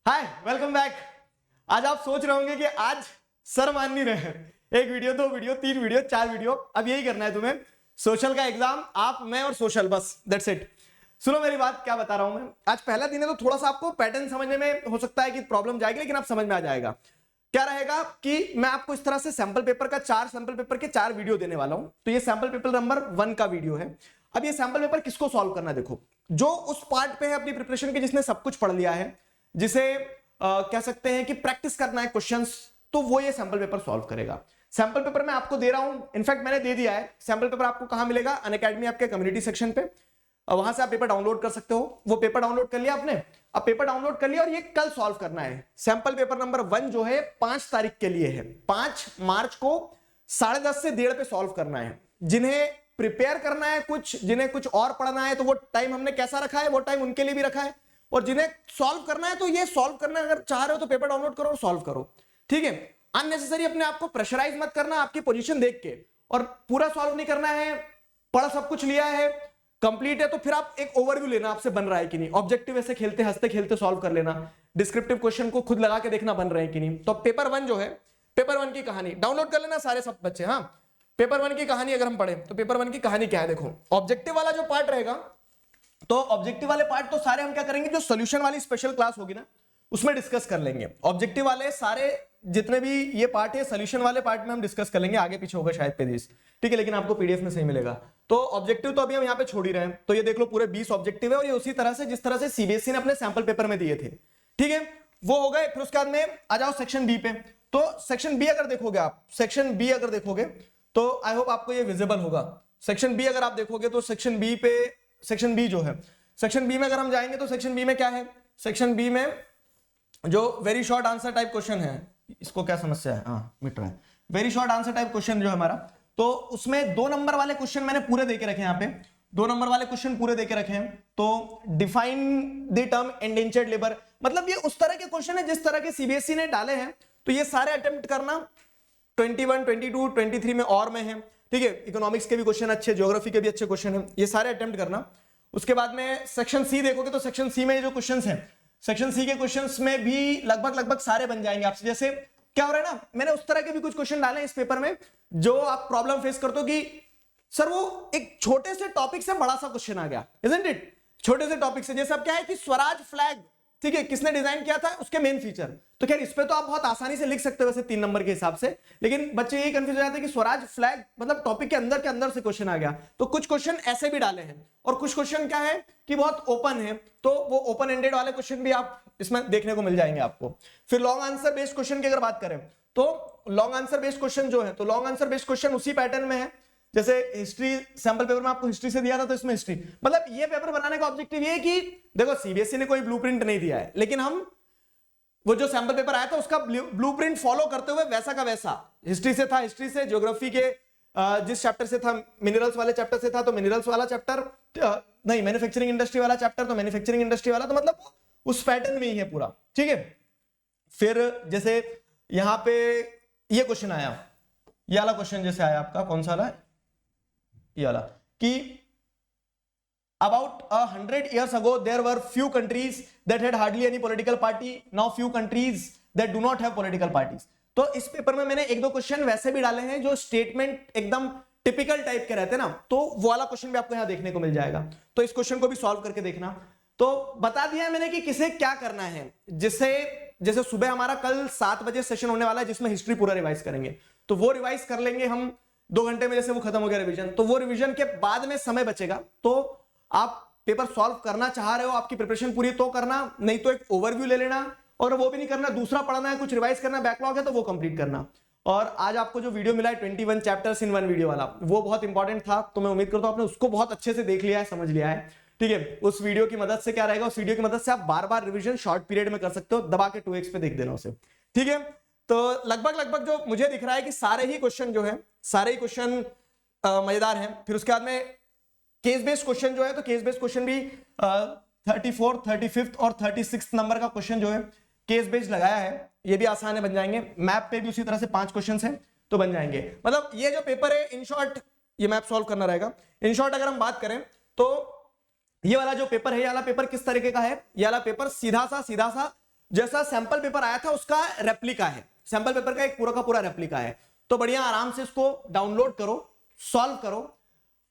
हाय, welcome back. आज आप सोच रहे होंगे कि आज सर मान नहीं रहे हैं, एक वीडियो, दो वीडियो, तीन वीडियो, चार वीडियो, अब यही करना है तुम्हें। सोशल का एग्जाम, आप, मैं और सोशल, बस दैट्स इट। सुनो मेरी बात, क्या बता रहा हूं मैं। आज पहला दिन है तो थोड़ा सा आपको पैटर्न समझने में हो सकता है कि प्रॉब्लम जाएगी, लेकिन आप समझ में आ जाएगा। क्या रहेगा कि मैं आपको इस तरह से सैंपल पेपर का सैंपल पेपर के 4 वीडियो देने वाला हूं। तो ये सैंपल पेपर नंबर 1 का वीडियो है। अब ये सैंपल पेपर किसको सॉल्व करना है, देखो, जो उस पार्ट पे है अपनी प्रिपरेशन के जिसने सब कुछ पढ़ लिया है, जिसे कह सकते हैं कि प्रैक्टिस करना है क्वेश्चंस, तो वो ये सैंपल पेपर सॉल्व करेगा। सैंपल पेपर मैं आपको दे रहा हूं, इनफैक्ट मैंने दे दिया है। सैंपल पेपर आपको कहां मिलेगा? अनअकैडमी आपके कम्युनिटी सेक्शन पे, वहां से आप पेपर डाउनलोड कर सकते हो। वो पेपर डाउनलोड कर लिया आपने? अब पेपर डाउनलोड कर लिया और ये कल सॉल्व करना है। सैंपल पेपर नंबर 1 जो है 5 तारीख के लिए है। 5 मार्च को 10:30 से 1:30 पे सॉल्व करना है। जिन्हें प्रिपेयर करना है कुछ, जिन्हें कुछ और पढ़ना है, तो वो टाइम हमने कैसा रखा है, वो टाइम उनके लिए भी रखा है। और जिन्हें सॉल्व करना है, तो ये सॉल्व करना, अगर चाह रहे हो तो पेपर डाउनलोड करो और सॉल्व करो, ठीक है। अननेसेसरी अपने आप को प्रेशराइज मत करना आपकी पोजीशन देख के, और पूरा सॉल्व नहीं करना है। पढ़ सब कुछ लिया है, कंप्लीट है, तो फिर आप एक ओवरव्यू लेना आपसे बन रहा है कि नहीं। ऑब्जेक्टिव ऐसे खेलते हंसते खेलते सॉल्व कर लेना, डिस्क्रिप्टिव क्वेश्चन को खुद लगा के देखना बन रहे हैं कि नहीं। तो पेपर 1 जो है, पेपर 1 की कहानी डाउनलोड कर लेना सारे सब बच्चे। हाँ, पेपर 1 की कहानी अगर हम पढ़े तो पेपर 1 की कहानी क्या है, देखो। ऑब्जेक्टिव वाला जो पार्ट रहेगा, तो ऑब्जेक्टिव वाले पार्ट तो सारे हम क्या करेंगे, जो सोल्यूशन वाली स्पेशल क्लास होगी ना, उसमें डिस्कस कर लेंगे। ऑब्जेक्टिव वाले सारे जितने भी ये पार्ट है, सोल्यूशन वाले पार्ट में हम डिस्कस कर लेंगे। आगे पीछे होगा शायद पेजेस, ठीक है, लेकिन आपको पीडीएफ में सही मिलेगा। तो ऑब्जेक्टिव तो अभी हम यहाँ पे छोड़ ही रहे हैं। तो ये देख लो, पूरे 20 ऑब्जेक्टिव है, और ये उसी तरह से जिस तरह से सीबीएसई ने अपने सैंपल पेपर में दिए थे, ठीक है, वो हो गए। फिर उसके बाद में आ जाओ सेक्शन बी पे। तो सेक्शन बी अगर देखोगे आप, सेक्शन बी अगर देखोगे तो आई होप आपको ये विजिबल होगा। सेक्शन बी अगर आप देखोगे तो सेक्शन बी पे, सेक्शन बी जो है, सेक्शन बी में अगर हम जाएंगे तो सेक्शन बी में क्या है, सेक्शन बी में जो very short answer type question है, इसको क्या समस्या है, हाँ मिट रहा है, very short answer type question जो है हमारा, तो उसमें 2 नंबर वाले क्वेश्चन मैंने पूरे देके रखे हैं यहाँ पे। 2 नंबर वाले क्वेश्चन पूरे देके रखे हैं। तो define the term indentured labour, मतलब ये उस तरह के क्वेश्चन है जिस तरह के सीबीएसई ने डाले हैं। तो ये सारे अटेम्प्ट करना 21, 22, 23 में और में है, ठीक है। इकोनॉमिक्स के भी क्वेश्चन अच्छे, ज्योग्राफी के भी अच्छे क्वेश्चन है, ये सारे अटेम्प्ट करना। उसके बाद में सेक्शन सी देखोगे तो सेक्शन सी में जो क्वेश्चंस हैं, सेक्शन सी के क्वेश्चंस में भी लगभग सारे बन जाएंगे आपसे। जैसे क्या हो रहा है ना, मैंने उस तरह के भी कुछ क्वेश्चन डाले इस पेपर में जो आप प्रॉब्लम फेस करते हो कि सर वो एक छोटे से टॉपिक से बड़ा सा क्वेश्चन आ गया, इजंट इट। छोटे से टॉपिक से, जैसे अब क्या है कि स्वराज फ्लैग, ठीक है, किसने डिजाइन किया था, उसके मेन फीचर। तो खैर इस पे तो आप बहुत आसानी से लिख सकते हो वैसे 3 नंबर के हिसाब से, लेकिन बच्चे यही कंफ्यूज हो जाते हैं कि स्वराज फ्लैग मतलब टॉपिक के अंदर से क्वेश्चन आ गया। तो कुछ क्वेश्चन ऐसे भी डाले हैं, और कुछ क्वेश्चन क्या है कि बहुत ओपन है, तो वो ओपन एंडेड वाले क्वेश्चन भी आप इसमें देखने को मिल जाएंगे आपको। फिर लॉन्ग आंसर बेस्ड क्वेश्चन की अगर बात करें तो लॉन्ग आंसर बेस्ड क्वेश्चन जो है, तो लॉन्ग आंसर बेस्ड क्वेश्चन उसी पैटर्न में है जैसे हिस्ट्री सैंपल पेपर में आपको हिस्ट्री से दिया था, तो इसमें हिस्ट्री। मतलब ये पेपर बनाने का ऑब्जेक्टिव ये है कि देखो सीबीएसई ने कोई ब्लूप्रिंट नहीं दिया है, लेकिन हम वो जो सैंपल पेपर आया था उसका ब्लूप्रिंट फॉलो करते हुए वैसा का वैसा, हिस्ट्री से था हिस्ट्री से, ज्योग्राफी के जिस चैप्टर से था मिनरल्स वाले चैप्टर से था तो मिनरल्स वाला चैप्टर, नहीं मैन्युफैक्चरिंग इंडस्ट्री वाला चैप्टर तो मैन्युफैक्चरिंग इंडस्ट्री वाला, तो मतलब उस पैटर्न में ही है पूरा, ठीक है। फिर जैसे यहां पे ये क्वेश्चन आया, ये वाला क्वेश्चन जैसे आया आपका, कौन सा वाला, ये वाला, कि about 100 years ago there were few countries that had hardly any political party, now few countries that do not have political parties। तो इस पेपर में मैंने 1-2 क्वेश्चन वैसे भी डाले हैं जो स्टेटमेंट एकदम टिपिकल टाइप के रहते हैं ना, तो वो वाला क्वेश्चन भी आपको यहां देखने को मिल जाएगा। तो इस क्वेश्चन को भी सॉल्व करके देखना। तो बता दिया है मैंने कि किसे क्या करना है, जिससे जैसे सुबह हमारा कल 7 बजे सेशन होने वाला है जिसमें हिस्ट्री पूरा रिवाइज करेंगे, तो वो रिवाइज कर लेंगे हम 2 घंटे में, जैसे वो खत्म हो गया रिवीजन, तो वो रिवीजन के बाद में समय बचेगा। तो आप पेपर सॉल्व करना चाह रहे हो, आपकी प्रिपरेशन पूरी तो करना, नहीं तो एक ओवरव्यू ले लेना, और वो भी नहीं करना, दूसरा पढ़ना है, कुछ रिवाइज करना, बैकलॉग है तो वो कंप्लीट करना। और आज आपको जो वीडियो मिला है 21 चैप्टर्स इन 1 वीडियो वाला, वो बहुत इंपॉर्टेंट था, तो मैं उम्मीद करता हूं आपने उसको बहुत अच्छे से देख लिया है, समझ लिया है, ठीक है। उस वीडियो की मदद से क्या रहेगा, उस वीडियो की मदद से आप बार बार रिवीजन शॉर्ट पीरियड में कर सकते हो, दबा के 2x पे देख देना उसे, ठीक है। तो लगभग जो मुझे दिख रहा है कि सारे ही क्वेश्चन जो है, सारे ही क्वेश्चन मजेदार हैं। फिर उसके बाद में केस बेस्ड क्वेश्चन जो है, तो केस बेस्ड क्वेश्चन भी 34, 35 और 36 नंबर का क्वेश्चन जो है केस बेस्ड लगाया है, ये भी आसान है, बन जाएंगे। मैप पे भी उसी तरह से 5 क्वेश्चन हैं तो बन जाएंगे। मतलब ये जो पेपर है इन शॉर्ट, ये मैप सॉल्व करना रहेगा। इन शॉर्ट अगर हम बात करें तो ये वाला जो पेपर है, ये वाला पेपर किस तरीके का है, ये वाला पेपर सीधा सा जैसा सैंपल पेपर आया था उसका रेप्लिका है, सैंपल पेपर का एक पूरा का पूरा रेप्लिका है। तो बढ़िया आराम से इसको डाउनलोड करो, सॉल्व करो,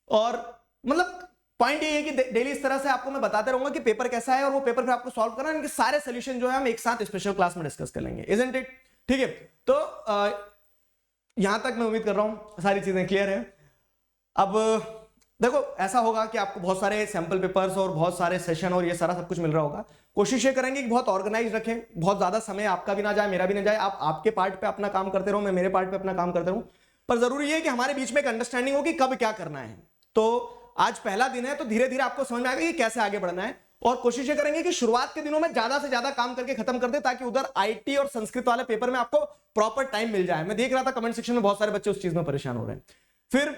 और मतलब पॉइंट ये है कि डेली इस तरह से आपको मैं बताते रहूंगा कि पेपर कैसा है और वो पेपर फिर आपको सॉल्व करना, इनके सारे सोल्यूशन जो है हम एक साथ स्पेशल क्लास में डिस्कस कर लेंगे, इजंट इट? ठीक है, तो यहां तक मैं उम्मीद कर रहा हूं सारी चीजें क्लियर है। अब देखो ऐसा होगा कि आपको बहुत सारे सैंपल पेपर्स और बहुत सारे सेशन और ये सारा सब कुछ मिल रहा होगा। कोशिश ये करेंगे कि बहुत ऑर्गेनाइज रखें, बहुत ज्यादा समय आपका भी ना जाए, मेरा भी ना जाए, आप आपके पार्ट पे अपना काम करते रहो, मैं मेरे पार्ट पे अपना काम करते रहूं, पर जरूरी है कि हमारे बीच में एक अंडरस्टैंडिंग हो कि कब क्या करना है। तो आज पहला दिन है, तो धीरे धीरे आपको समझ में आएगा कि कैसे आगे बढ़ना है, और कोशिश ये करेंगे कि शुरुआत के दिनों में ज्यादा से ज्यादा काम करके खत्म कर दे, ताकि उधर आईटी और संस्कृत वाले पेपर में आपको प्रॉपर टाइम मिल जाए। मैं देख रहा था कमेंट सेक्शन में बहुत सारे बच्चे उस चीज में परेशान हो रहे हैं। फिर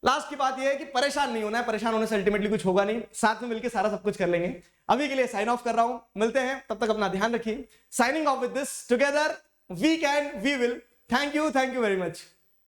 लास्ट की बात यह है कि परेशान नहीं होना है, परेशान होने से अल्टीमेटली कुछ होगा नहीं, साथ में मिलकर सारा सब कुछ कर लेंगे। अभी के लिए साइन ऑफ कर रहा हूं, मिलते हैं, तब तक अपना ध्यान रखिए। Signing off with this, together we can we will. Thank you very much.